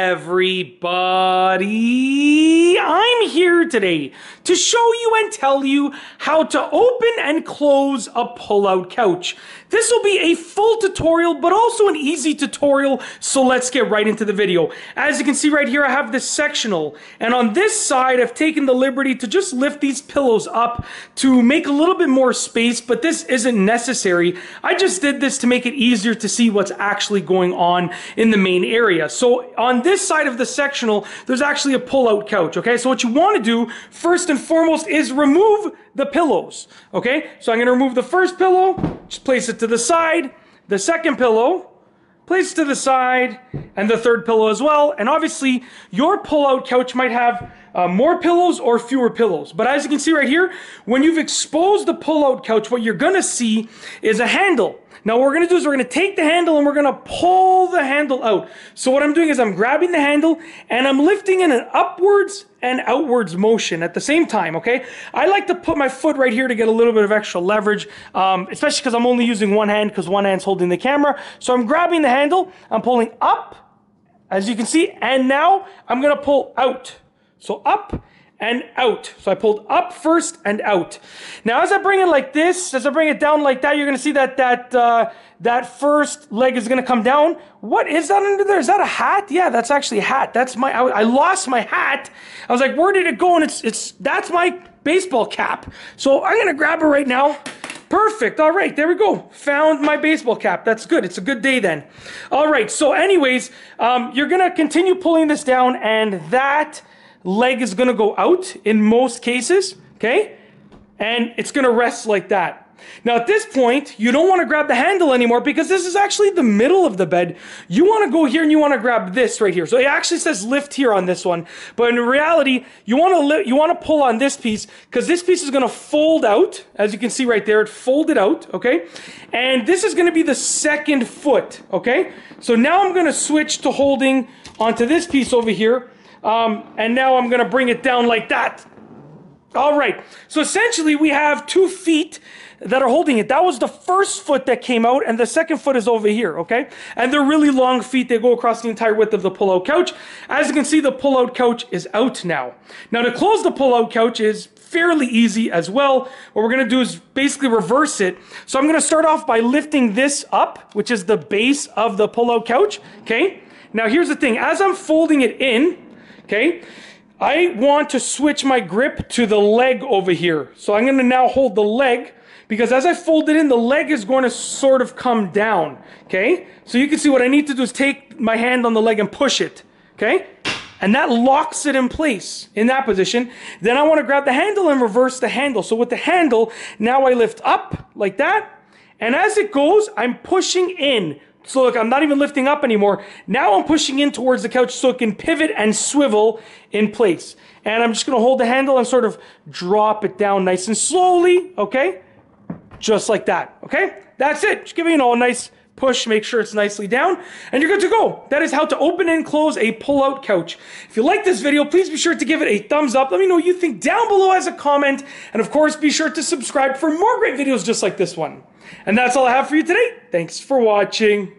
everybody? I'm here today to show you and tell you how to open and close a pull-out couch. This will be a full tutorial, but also an easy tutorial, so let's get right into the video. As you can see right here, I have this sectional, and on this side, I've taken the liberty to just lift these pillows up to make a little bit more space, but this isn't necessary. I just did this to make it easier to see what's actually going on in the main area. So on this side of the sectional, there's actually a pull-out couch, okay? So what you want to do, first and foremost, is remove the pillows, okay? So I'm going to remove the first pillow, just place it to the side, the second pillow, place it to the side, and the third pillow as well. And obviously, your pull-out couch might have more pillows or fewer pillows. But as you can see right here, when you've exposed the pull-out couch, what you're going to see is a handle. Now what we're going to do is we're going to take the handle and we're going to pull the handle out. So what I'm doing is I'm grabbing the handle and I'm lifting in an upwards and outwards motion at the same time, okay? I like to put my foot right here to get a little bit of extra leverage, especially because I'm only using one hand because one hand's holding the camera. So I'm grabbing the handle, I'm pulling up, as you can see, and now I'm going to pull out. So up and out. So I pulled up first and out. Now as I bring it like this, as I bring it down like that, you're going to see that that first leg is going to come down. What is that under there? Is that a hat? Yeah, that's actually a hat. That's my, I lost my hat. I was like, where did it go? And that's my baseball cap. So I'm going to grab it right now. Perfect. All right, there we go. Found my baseball cap. That's good. It's a good day then. All right, so anyways, you're going to continue pulling this down, and that leg is going to go out in most cases, okay? And it's going to rest like that. Now at this point, you don't want to grab the handle anymore because this is actually the middle of the bed. You want to go here and you want to grab this right here. So it actually says lift here on this one, but in reality, you want to pull on this piece because this piece is going to fold out. As you can see right there, it folded out, okay? And this is going to be the second foot, okay? So now I'm going to switch to holding onto this piece over here. And now I'm going to bring it down like that. All right. So essentially we have 2 feet that are holding it. That was the first foot that came out, and the second foot is over here, okay? And they're really long feet. They go across the entire width of the pull-out couch. As you can see, the pull-out couch is out now. Now to close the pull-out couch is fairly easy as well. What we're going to do is basically reverse it. So I'm going to start off by lifting this up, which is the base of the pull-out couch, okay? Now here's the thing. As I'm folding it in, okay, I want to switch my grip to the leg over here. So I'm going to now hold the leg, because as I fold it in, the leg is going to sort of come down, okay? So you can see what I need to do is take my hand on the leg and push it, okay? And that locks it in place in that position. Then I want to grab the handle and reverse the handle. So with the handle, now I lift up like that. And as it goes, I'm pushing in. So look, I'm not even lifting up anymore. Now I'm pushing in towards the couch so it can pivot and swivel in place. And I'm just going to hold the handle and sort of drop it down nice and slowly, okay? Just like that, okay? That's it. Just give it, a nice push, make sure it's nicely down, and you're good to go. That is how to open and close a pull-out couch. If you like this video, please be sure to give it a thumbs up. Let me know what you think down below as a comment, and of course, be sure to subscribe for more great videos just like this one. And that's all I have for you today. Thanks for watching.